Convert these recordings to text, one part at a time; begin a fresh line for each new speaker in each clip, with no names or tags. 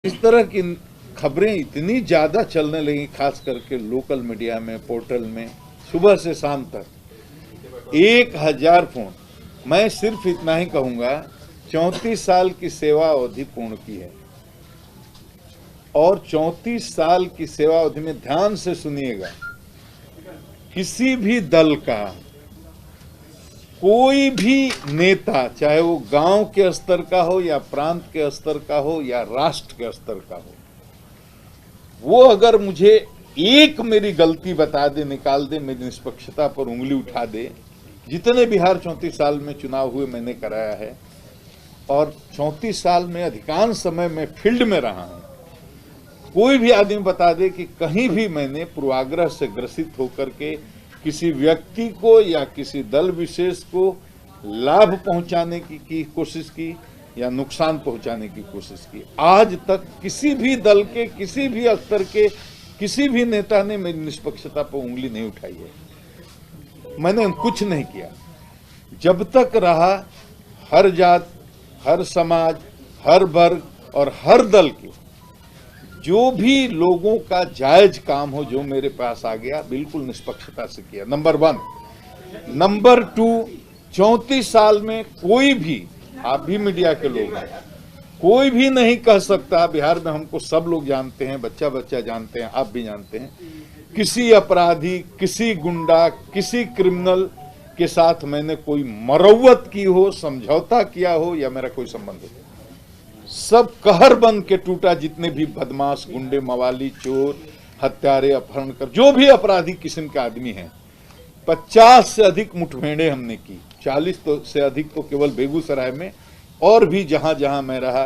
इस तरह की खबरें इतनी ज्यादा चलने लगी, खास करके लोकल मीडिया में, पोर्टल में, सुबह से शाम तक 1000 फोन। मैं सिर्फ इतना ही कहूंगा, 34 साल की सेवा अवधि पूर्ण की है और 34 साल की सेवा अवधि में ध्यान से सुनिएगा, किसी भी दल का कोई भी नेता, चाहे वो गांव के स्तर का हो या प्रांत के स्तर का हो या राष्ट्र के स्तर का हो, वो अगर मुझे एक मेरी गलती बता दे, निकाल दे, मेरी निष्पक्षता पर उंगली उठा दे, जितने बिहार 34 साल में चुनाव हुए मैंने कराया है और 34 साल में अधिकांश समय मैं फील्ड में रहा हूं, कोई भी आदमी बता दे कि कहीं भी मैंने पूर्वाग्रह से ग्रसित होकर के किसी व्यक्ति को या किसी दल विशेष को लाभ पहुंचाने की कोशिश की या नुकसान पहुंचाने की कोशिश की, आज तक किसी भी दल के, किसी भी स्तर के, किसी भी नेता ने मेरी निष्पक्षता पर उंगली नहीं उठाई है। मैंने कुछ नहीं किया। जब तक रहा, हर जात, हर समाज, हर वर्ग और हर दल के जो भी लोगों का जायज काम हो, जो मेरे पास आ गया, बिल्कुल निष्पक्षता से किया, नंबर 1। नंबर 2, 34 साल में कोई भी, आप भी मीडिया के लोग हैं, कोई भी नहीं कह सकता, बिहार में हमको सब लोग जानते हैं, बच्चा बच्चा जानते हैं, आप भी जानते हैं, किसी अपराधी, किसी गुंडा, किसी क्रिमिनल के साथ मैंने कोई मरौवत की हो, समझौता किया हो या मेरा कोई संबंध हो। सब कहर बन के टूटा। जितने भी बदमाश, गुंडे, मवाली, चोर, हत्यारे, अपहरणकर, जो भी अपराधी किस्म के आदमी हैं, 50 से अधिक मुठभेड़े हमने की, 40 से अधिक तो केवल बेगूसराय में, और भी जहां जहां मैं रहा,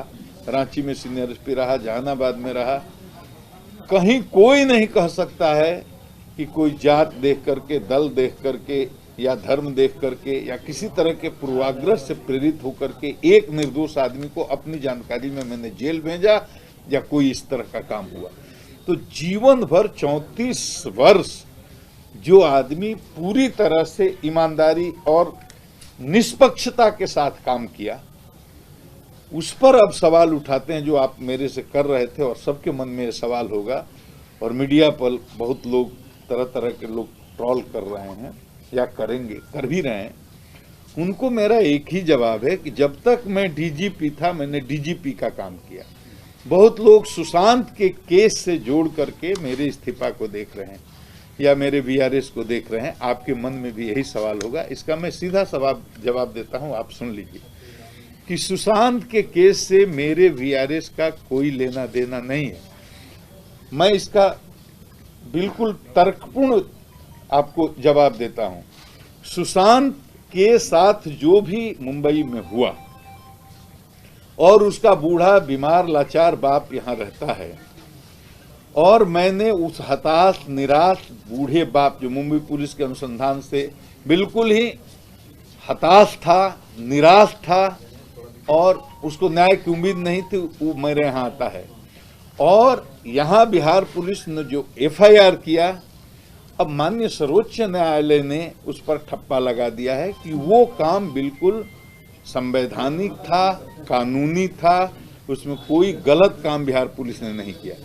रांची में सीनियर एसपी रहा, जहानाबाद में रहा, कहीं कोई नहीं कह सकता है कि कोई जात देख करके, दल देख करके या धर्म देख करके या किसी तरह के पूर्वाग्रह से प्रेरित होकर के एक निर्दोष आदमी को अपनी जानकारी में मैंने जेल भेजा या कोई इस तरह का काम हुआ। तो जीवन भर 34 वर्ष जो आदमी पूरी तरह से ईमानदारी और निष्पक्षता के साथ काम किया, उस पर अब सवाल उठाते हैं, जो आप मेरे से कर रहे थे, और सबके मन में यह सवाल होगा, और मीडिया पर बहुत लोग, तरह तरह के लोग ट्रोल कर रहे हैं या करेंगे, कर भी रहे हैं। उनको मेरा एक ही जवाब है कि जब तक मैं डीजीपी था, मैंने डीजीपी का काम किया। बहुत लोग सुशांत के केस से जोड़ करके मेरे इस्तीफा को देख रहे हैं या मेरे वीआरएस को देख रहे हैं। आपके मन में भी यही सवाल होगा। इसका मैं सीधा जवाब देता हूं, आप सुन लीजिए कि सुशांत के केस से मेरे वीआरएस का कोई लेना देना नहीं है। मैं इसका बिल्कुल तर्कपूर्ण आपको जवाब देता हूं। सुशांत के साथ जो भी मुंबई में हुआ, और उसका बूढ़ा बीमार लाचार बाप यहां रहता है, और मैंने उस हताश निराश बूढ़े बाप, जो मुंबई पुलिस के अनुसंधान से बिल्कुल ही हताश था, निराश था और उसको न्याय की उम्मीद नहीं थी, वो मेरे यहाँ आता है। और यहाँ बिहार पुलिस ने जो एफआईआर किया, अब माननीय सर्वोच्च न्यायालय ने उस पर ठप्पा लगा दिया है कि वो काम बिल्कुल संवैधानिक था, कानूनी था, उसमें कोई गलत काम बिहार पुलिस ने नहीं किया,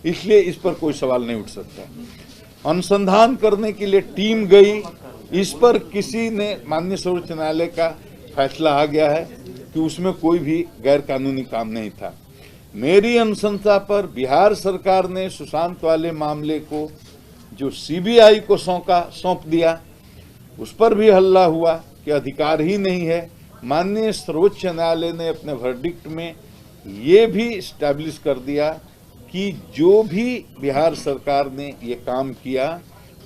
इसलिए इस पर कोई सवाल नहीं उठ सकता। अनुसंधान करने के लिए टीम गई, इस पर किसी ने, माननीय सर्वोच्च न्यायालय का फैसला आ गया है कि उसमें कोई भी गैर कानूनी काम नहीं था। मेरी अनुशंसा पर बिहार सरकार ने सुशांत वाले मामले को जो सीबीआई को सौंप दिया, उस पर भी हल्ला हुआ कि अधिकार ही नहीं है। माननीय सर्वोच्च न्यायालय ने अपने वर्डिक्ट में ये भी इस्टेब्लिश कर दिया कि जो भी बिहार सरकार ने ये काम किया,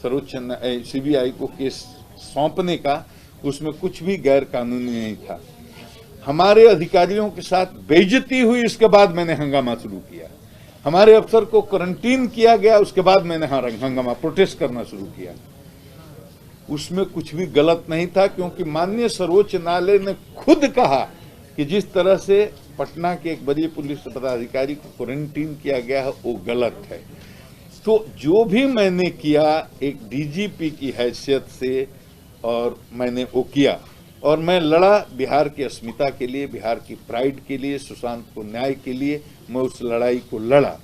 सीबीआई को केस सौंपने का, उसमें कुछ भी गैर कानूनी नहीं था। हमारे अधिकारियों के साथ बेइज्जती हुई, इसके बाद मैंने हंगामा शुरू किया। हमारे अफसर को क्वारंटीन किया गया, उसके बाद मैंने हंगामा, प्रोटेस्ट करना शुरू किया। उसमें कुछ भी गलत नहीं था, क्योंकि माननीय सर्वोच्च न्यायालय ने खुद कहा कि जिस तरह से पटना के एक वरीय पुलिस पदाधिकारी को क्वारंटीन किया गया है, वो गलत है। तो जो भी मैंने किया एक डीजीपी की हैसियत से, और मैंने वो किया, और मैं लड़ा बिहार की अस्मिता के लिए, बिहार की प्राइड के लिए, सुशांत को न्याय के लिए। मैं उस लड़ाई को लड़ा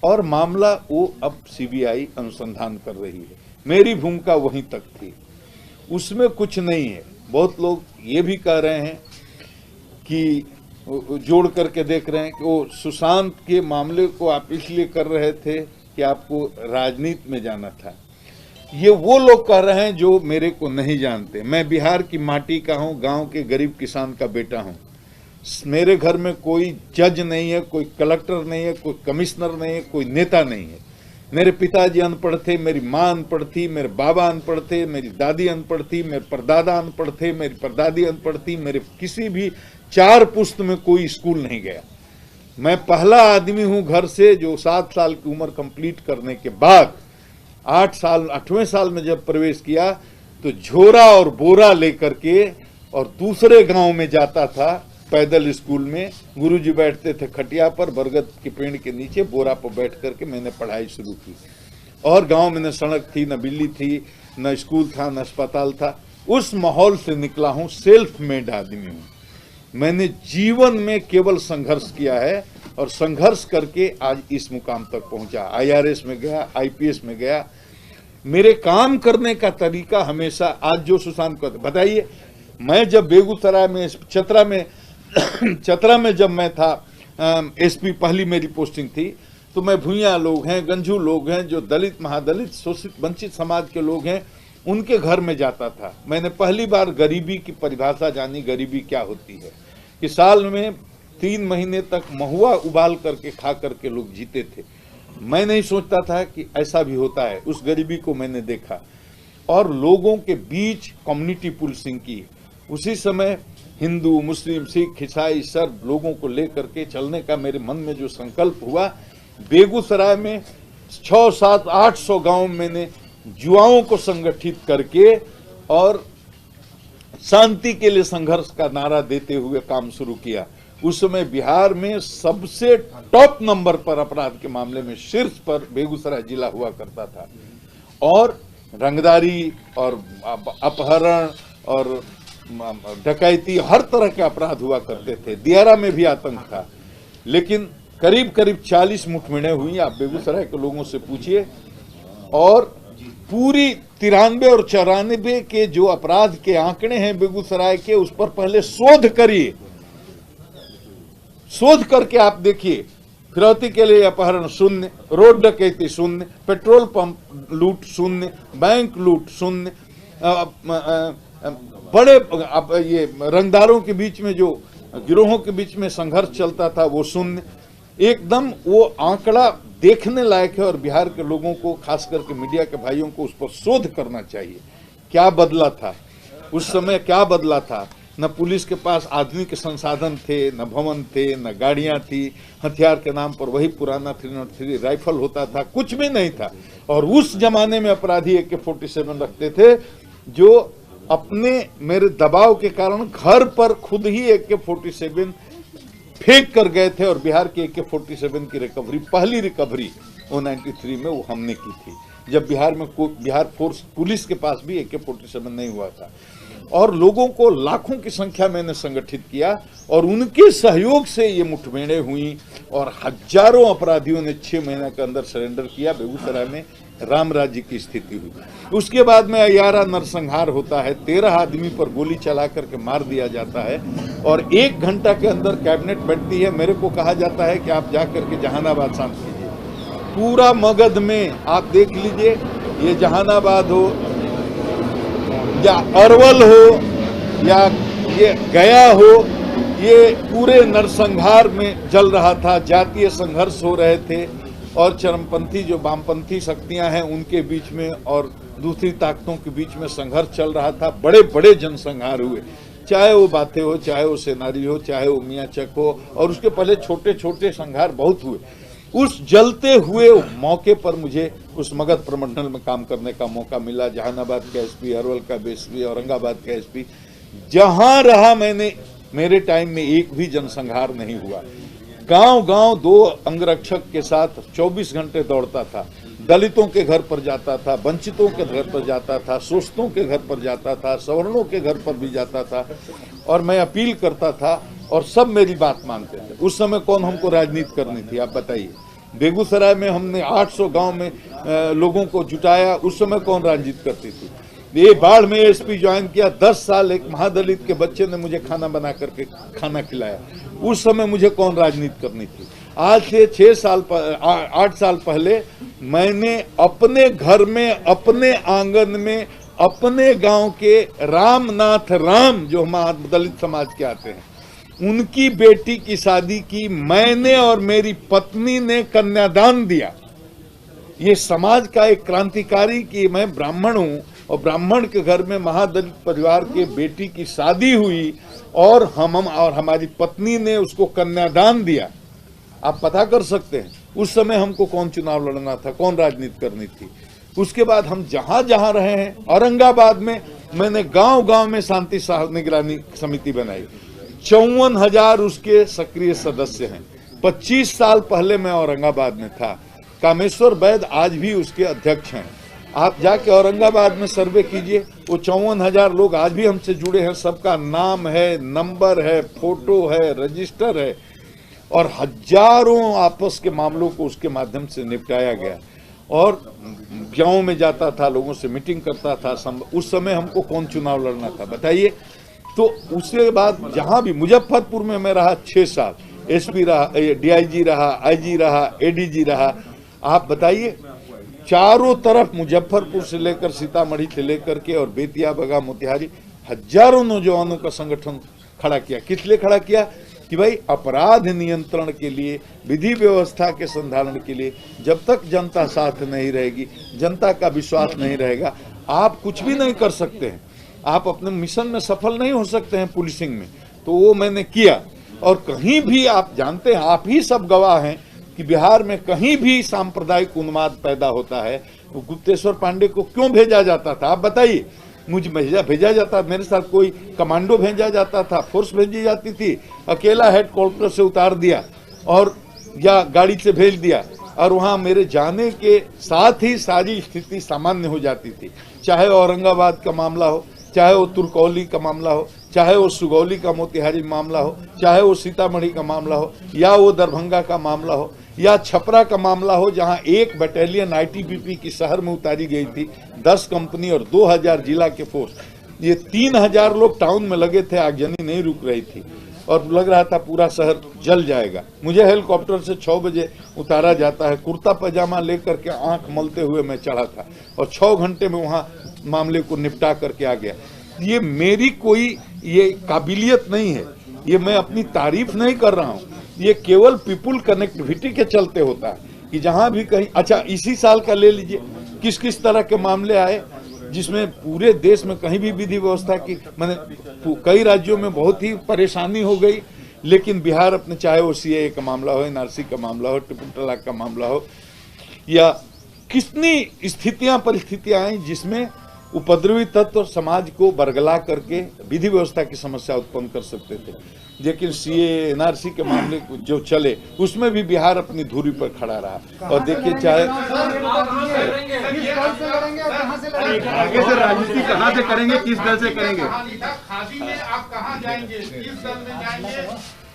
और मामला वो अब सीबीआई अनुसंधान कर रही है। मेरी भूमिका वहीं तक थी, उसमें कुछ नहीं है। बहुत लोग ये भी कह रहे हैं कि जोड़ करके देख रहे हैं कि वो सुशांत के मामले को आप इसलिए कर रहे थे कि आपको राजनीति में जाना था। ये वो लोग कह रहे हैं जो मेरे को नहीं जानते। मैं बिहार की माटी का हूँ, गांव के गरीब किसान का बेटा हूँ। मेरे घर में कोई जज नहीं है, कोई कलेक्टर नहीं है, कोई कमिश्नर नहीं है, कोई नेता नहीं है। मेरे पिताजी अनपढ़ थे, मेरी माँ अनपढ़ थी, मेरे बाबा अनपढ़ थे, मेरी दादी अनपढ़ थी, मेरे परदादा अनपढ़ थे, मेरी परदादी अनपढ़ थी। मेरे किसी भी 4 पुश्त में कोई स्कूल नहीं गया। मैं पहला आदमी हूं घर से जो 7 साल की उम्र कंप्लीट करने के बाद 8वें साल में जब प्रवेश किया तो झोरा और बोरा लेकर के और दूसरे गांव में जाता था पैदल स्कूल में। गुरुजी बैठते थे खटिया पर, बरगद के पेड़ के नीचे बोरा पर बैठ करके मैंने पढ़ाई शुरू की। और गांव में न सड़क थी, न बिल्ली थी, न स्कूल था, न अस्पताल था। उस माहौल से निकला हूं, सेल्फ मेड आदमी हूं। मैंने जीवन में केवल संघर्ष किया है और संघर्ष करके आज इस मुकाम तक पहुंचा। IRS में गया, IPS में गया। मेरे काम करने का तरीका हमेशा, आज जो सुशांत को बताइए, मैं जब बेगूसराय में चतरा में जब मैं था SP, पहली मेरी पोस्टिंग थी, तो मैं भूइया लोग हैं, गंजू लोग हैं, जो दलित, महादलित, शोषित, वंचित समाज के लोग हैं, उनके घर में जाता था। मैंने पहली बार गरीबी की परिभाषा जानी, गरीबी क्या होती है, कि साल में 3 महीने तक महुआ उबाल करके खा करके लोग जीते थे। मैं नहीं सोचता था कि ऐसा भी होता है। उस गरीबी को मैंने देखा और लोगों के बीच कम्युनिटी पुलिसिंग की। उसी समय हिंदू, मुस्लिम, सिख, ईसाई सब लोगों को लेकर के चलने का मेरे मन में जो संकल्प हुआ, बेगूसराय में 600-700-800 गांव मैंने युवाओं को संगठित करके और शांति के लिए संघर्ष का नारा देते हुए काम शुरू किया। उस समय बिहार में सबसे टॉप नंबर पर अपराध के मामले में शीर्ष पर बेगूसराय जिला हुआ करता था और रंगदारी और अपहरण और डकैती, हर तरह के अपराध हुआ करते थे। दियारा में भी आतंक था। लेकिन करीब करीब 40 मुठभेड़ें हुई, आप बेगूसराय के लोगों से पूछिए। और पूरी 93 और 94 के जो अपराध के आंकड़े हैं बेगूसराय के, उस पर पहले शोध करिए, शोध करके आप देखिए। फिरौती के लिए अपहरण शून्य, रोड डकैती शून्य, पेट्रोल पंप लूट शून्य, बैंक लूट शून्य, बड़े अब ये रंगदारों के बीच में जो गिरोहों के बीच में संघर्ष चलता था वो शून्य। एकदम वो आंकड़ा देखने लायक है और बिहार के लोगों को, खास करके मीडिया के भाइयों को उस पर शोध करना चाहिए। क्या बदला था उस समय, क्या बदला था? न पुलिस के पास आधुनिक संसाधन थे, न भवन थे, न गाड़ियां थी। हथियार के नाम पर वही पुराना 303 राइफल होता था, कुछ भी नहीं था। और उस जमाने में अपराधी AK-47 रखते थे, जो अपने मेरे दबाव के कारण घर पर खुद ही AK-47 फेंक कर गए थे। और बिहार के AK-47 की रिकवरी, पहली रिकवरी वो 93 में वो हमने की थी, जब बिहार में बिहार फोर्स पुलिस के पास भी AK-47 नहीं हुआ था। और लोगों को लाखों की संख्या मैंने संगठित किया और उनके सहयोग से ये मुठभेड़ें हुई और हजारों अपराधियों ने 6 महीने के अंदर सरेंडर किया। बेगूसराय में राम राज्य की स्थिति हुई। उसके बाद में अयारा नरसंहार होता है, 13 आदमी पर गोली चला करके मार दिया जाता है और 1 घंटा के अंदर कैबिनेट बैठती है। मेरे को कहा जाता है कि आप जा करके जहानाबाद शांत कीजिए। पूरा मगध में आप देख लीजिए, ये जहानाबाद हो या अरवल हो या ये गया हो, ये पूरे नरसंहार में जल रहा था। जातीय संघर्ष हो रहे थे और चरमपंथी जो वामपंथी शक्तियां हैं उनके बीच में और दूसरी ताकतों के बीच में संघर्ष चल रहा था। बड़े बड़े जनसंहार हुए, चाहे वो बातें हो, चाहे वो सेनारी हो, चाहे वो मियाँ चक हो, और उसके पहले छोटे छोटे संघार बहुत हुए। उस जलते हुए मौके पर मुझे उस मगध प्रमंडल में काम करने का मौका मिला। जहानाबाद का SP, अरवल का SP, औरंगाबाद का SP, जहां रहा मैंने, मेरे टाइम में एक भी जनसंहार नहीं हुआ। गांव गांव 2 अंगरक्षक के साथ 24 घंटे दौड़ता था। दलितों के घर पर जाता था, वंचितों के घर पर जाता था, शोषितों के घर पर जाता था, सवर्णों के घर पर भी जाता था। और मैं अपील करता था और सब मेरी बात मानते थे। उस समय कौन हमको राजनीति करनी थी, आप बताइए। बेगूसराय में हमने 800 गांव में लोगों को जुटाया, उस समय कौन राजनीति करती थी। ये बाढ़ में एसपी ज्वाइन किया, 10 साल एक महादलित के बच्चे ने मुझे खाना बना करके खाना खिलाया, उस समय मुझे कौन राजनीति करनी थी। आज से 8 साल पहले मैंने अपने घर में, अपने आंगन में, अपने गांव के रामनाथ राम जो हमारे दलित समाज के आते हैं, उनकी बेटी की शादी की मैंने और मेरी पत्नी ने कन्यादान दिया। ये समाज का एक क्रांतिकारी कि मैं ब्राह्मण हूं और ब्राह्मण के घर में महादलित परिवार के बेटी की शादी हुई और हम और हमारी पत्नी ने उसको कन्यादान दिया। आप पता कर सकते हैं उस समय हमको कौन चुनाव लड़ना था, कौन राजनीति करनी थी। उसके बाद हम जहां जहां रहे हैं, औरंगाबाद में मैंने गांव गांव में शांति निगरानी समिति बनाई, 54,000 उसके सक्रिय सदस्य हैं। 25 साल पहले मैं औरंगाबाद में था, कामेश्वर वैद आज भी उसके अध्यक्ष हैं। आप जाके औरंगाबाद में सर्वे कीजिए, वो 54,000 लोग आज भी हमसे जुड़े हैं, सबका नाम है, नंबर है, फोटो है, रजिस्टर है, और हजारों आपस के मामलों को उसके माध्यम से निपटाया गया। और गांव में जाता था, लोगों से मीटिंग करता था। उस समय हमको कौन चुनाव लड़ना था, बताइए। तो उसके बाद जहां भी मुजफ्फरपुर में मैं रहा 6 साल, एसपी रहा, डीआईजी रहा, आईजी रहा, एडीजी रहा। आप बताइए, चारों तरफ मुजफ्फरपुर से लेकर सीतामढ़ी से लेकर के और बेतिया, बगा, मोतिहारी, हजारों नौजवानों का संगठन खड़ा किया। किस लिए खड़ा किया कि भाई अपराध नियंत्रण के लिए, विधि व्यवस्था के संधारण के लिए। जब तक जनता साथ नहीं रहेगी, जनता का विश्वास नहीं रहेगा, आप कुछ भी नहीं कर सकते हैं, आप अपने मिशन में सफल नहीं हो सकते हैं पुलिसिंग में। तो वो मैंने किया। और कहीं भी आप जानते हैं, आप ही सब गवाह हैं कि बिहार में कहीं भी सांप्रदायिक उन्माद पैदा होता है, वो गुप्तेश्वर पांडे को क्यों भेजा जाता था, आप बताइए। मुझे भेजा जाता, मेरे साथ कोई कमांडो भेजा जाता था, फोर्स भेजी जाती थी, अकेला हेडक्वार्टर से उतार दिया और या गाड़ी से भेज दिया, और वहां मेरे जाने के साथ ही सारी स्थिति सामान्य हो जाती थी। चाहे औरंगाबाद का मामला हो, चाहे वो तुर्कौली का मामला हो, चाहे वो सुगौली का मोतिहारी मामला हो, चाहे वो सीतामढ़ी का मामला हो, या वो दरभंगा का मामला हो, या छपरा का मामला हो, जहां 1 बटालियन आईटीबीपी की शहर में उतारी गई थी, 10 कंपनी और 2000 जिला के फोर्स। ये 3000 लोग टाउन में लगे थे, आगजनी नहीं रुक रही थी और लग रहा था पूरा शहर जल जाएगा। मुझे हेलीकॉप्टर से 6 बजे उतारा जाता है, कुर्ता पैजामा लेकर के आंख मलते हुए मैं चढ़ा था और 6 घंटे में वहां मामले को निपटा करके आ गया। ये मेरी कोई ये काबिलियत नहीं है, ये मैं अपनी तारीफ नहीं कर रहा हूँ, ये केवल पीपुल कनेक्टिविटी के चलते होता है कि जहां भी कहीं। अच्छा, इसी साल का ले लीजिए, किस किस तरह के मामले आए जिसमें पूरे देश में कहीं भी विधि व्यवस्था की, मैंने कई राज्यों में बहुत ही परेशानी हो गई, लेकिन बिहार अपने, चाहे वो सीएए का मामला हो, एनआरसी का मामला हो, ट्रिपल तलाक का मामला हो, या कितनी स्थितियां परिस्थितियां आई जिसमें उपद्रवी तत्व समाज को बरगला करके विधि व्यवस्था की समस्या उत्पन्न कर सकते थे। लेकिन सीए, एनआरसी के मामले जो चले, उसमें भी बिहार अपनी धुरी पर खड़ा रहा। और देखिए, चाहे
आगे से राजनीति कहां से करेंगे, किस दल से करेंगे,
खादी में आप कहां जाएंगे, किस दल में जाएंगे,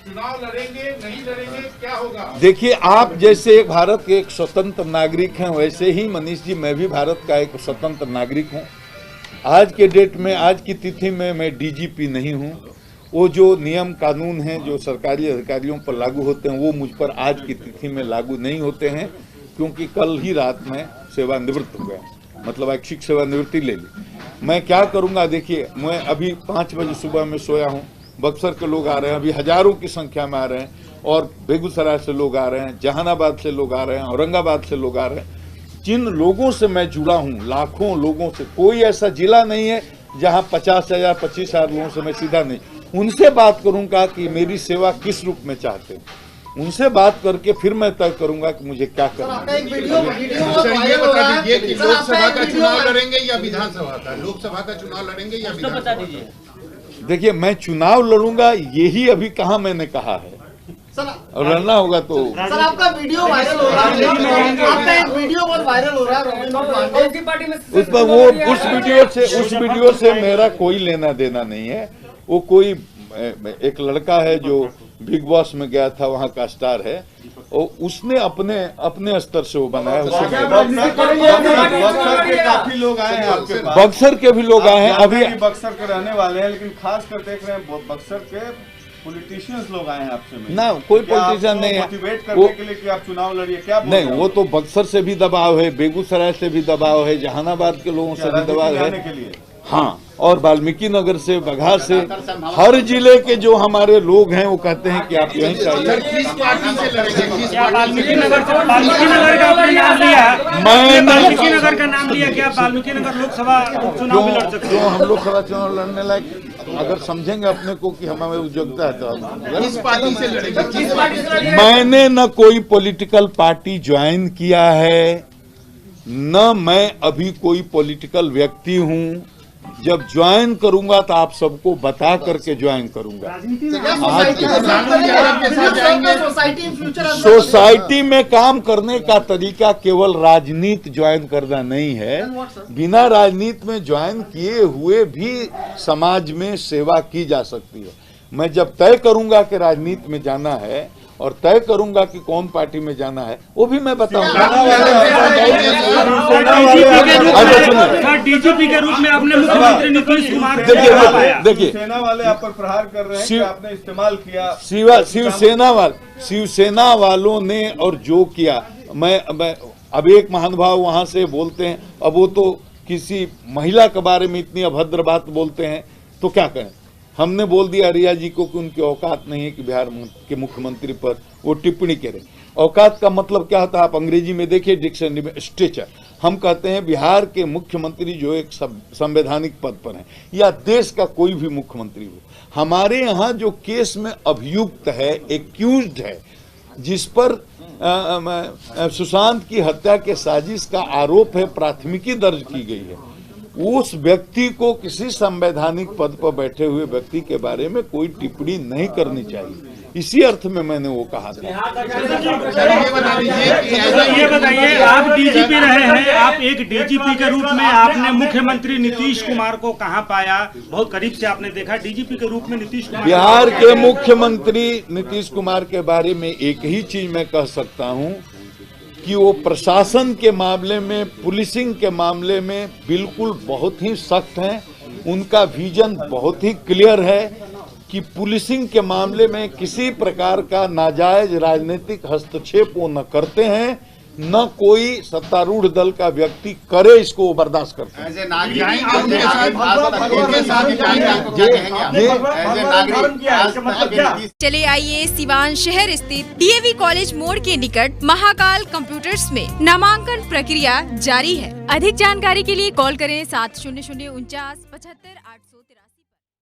चुनाव लड़ेंगे, नहीं लड़ेंगे, क्या होगा?
देखिए, आप जैसे भारत के एक स्वतंत्र नागरिक हैं, वैसे ही मनीष जी, मैं भी भारत का एक स्वतंत्र नागरिक हूं। आज के डेट में, आज की तिथि में मैं डीजीपी नहीं हूं। वो जो नियम कानून हैं जो सरकारी अधिकारियों पर लागू होते हैं, वो मुझ पर आज की तिथि में लागू नहीं होते हैं, क्योंकि कल ही रात में सेवानिवृत्त हो गया, मतलब ऐच्छिक सेवानिवृत्ति ले ली। मैं क्या करूंगा, देखिए, मैं अभी 5 बजे सुबह में सोया हूं, बक्सर के लोग आ रहे हैं, अभी हजारों की संख्या में आ रहे हैं, और बेगूसराय से लोग आ रहे हैं, जहानाबाद से लोग आ रहे हैं, औरंगाबाद से लोग आ रहे हैं। जिन लोगों से मैं जुड़ा हूं, लाखों लोगों से, कोई ऐसा जिला नहीं है जहां 50,000 25,000 लोगों से मैं सीधा नहीं, उनसे बात करूंगा कि मेरी सेवा किस रूप में चाहते हैं, उनसे बात करके फिर मैं तय करूंगा कि मुझे क्या करना है।
ये बता दीजिए कि लोकसभा का चुनाव लड़ेंगे या विधानसभा का, लोकसभा का चुनाव लड़ेंगे या विधानसभा का?
देखिए, मैं चुनाव लड़ूंगा, यही अभी कहा मैंने कहा है, और लड़ना होगा तो।
सर, आपका वीडियो वायरल हो रहा है, आपका एक वीडियो बहुत वायरल हो रहा है
उस पर, वो उस वीडियो से मेरा कोई लेना देना नहीं है। वो कोई एक लड़का है जो बिग बॉस में गया था, वहाँ का स्टार है, और उसने अपने स्तर से वो बनाया।
बक्सर के काफी लोग आए हैं आपके पास,
बक्सर के भी लोग आए हैं अभी।
बक्सर के रहने वाले हैं, लेकिन खास कर देख रहे हैं बक्सर के पॉलिटिशियंस लोग आए हैं आपसे मिलने।
ना कोई पॉलिटिशियन नहीं है
मोटिवेट करने के लिए कि आप चुनाव लड़िए, क्या बोल
नहीं,
रहे हैं?
वो तो बक्सर से भी दबाव है, बेगूसराय से भी दबाव है, जहानाबाद के लोगों से भी
राजनीति
दबाव
में आने
है,
के लिए।
हाँ, और वाल्मीकि नगर से, बघा से, हर जिले के जो हमारे लोग हैं वो कहते हैं कि आप यहीं चाहिए।
किस पार्टी से लड़ेंगे? किस
वाल्मीकि नगर का आपने नाम लिया, वाल्मीकि नगर का नाम लिया, क्या वाल्मीकि नगर लोकसभा चुनाव भी लड़ सकते हैं?
क्यों हम लोकसभा चुनाव लड़ने लायक अगर समझेंगे अपने को कि हमें योग्यता है तो
किस पार्टी से लड़ेंगे? किस पार्टी से?
मैंने न कोई पॉलिटिकल पार्टी ज्वाइन किया है, न मैं अभी कोई पॉलिटिकल व्यक्ति हूं। जब ज्वाइन करूंगा तो आप सबको बता करके ज्वाइन करूंगा। सोसाइटी में काम करने का तरीका केवल राजनीति ज्वाइन करना नहीं है, बिना राजनीति में ज्वाइन किए हुए भी समाज में सेवा की जा सकती है। मैं जब तय करूंगा कि राजनीति में जाना है और तय करूंगा कि कौन पार्टी में जाना है, वो भी मैं बताऊंगा।
डीजीपी के रूप में आपने मुख्यमंत्री नीतीश कुमार
देखिए
सेना वाले आप पर प्रहार कर रहे हैं कि आपने इस्तेमाल किया।
शिवसेना वालों ने और जो किया, मैं अब एक महानुभाव वहां से बोलते हैं, अब वो तो किसी महिला के बारे में इतनी अभद्र बात बोलते हैं तो क्या करें। हमने बोल दिया रिया जी को कि उनकी औकात नहीं है कि बिहार के मुख्यमंत्री पर वो टिप्पणी करें। औकात का मतलब क्या होता है, आप अंग्रेजी में देखिए डिक्शनरी में, स्टेचर। हम कहते हैं बिहार के मुख्यमंत्री जो एक संवैधानिक पद पर हैं, या देश का कोई भी मुख्यमंत्री हो, हमारे यहाँ जो केस में अभियुक्त है, एक्यूज्ड है, जिस पर सुशांत की हत्या के साजिश का आरोप है, प्राथमिकी दर्ज की गई है, उस व्यक्ति को किसी संवैधानिक पद पर बैठे हुए व्यक्ति के बारे में कोई टिप्पणी नहीं करनी चाहिए। इसी अर्थ में मैंने वो कहा था।
ये बताइए, आप डीजीपी रहे हैं, आप एक डीजीपी के रूप में आपने मुख्यमंत्री नीतीश कुमार को कहां पाया? बहुत करीब से आपने देखा, डीजीपी के रूप में नीतीश कुमार।
बिहार के मुख्यमंत्री नीतीश कुमार के बारे में एक ही चीज मैं कह सकता हूं कि वो प्रशासन के मामले में, पुलिसिंग के मामले में बिल्कुल बहुत ही सख्त हैं। उनका विजन बहुत ही क्लियर है कि पुलिसिंग के मामले में किसी प्रकार का नाजायज राजनीतिक हस्तक्षेप वो न करते हैं, न कोई सत्तारूढ़ दल का व्यक्ति करे इसको वो बर्दाश्त करते हैं।
चले आइए सिवान शहर स्थित डीएवी कॉलेज मोड़ के निकट महाकाल कंप्यूटर्स में नामांकन प्रक्रिया जारी है। अधिक जानकारी के लिए कॉल करें 7049 75 883।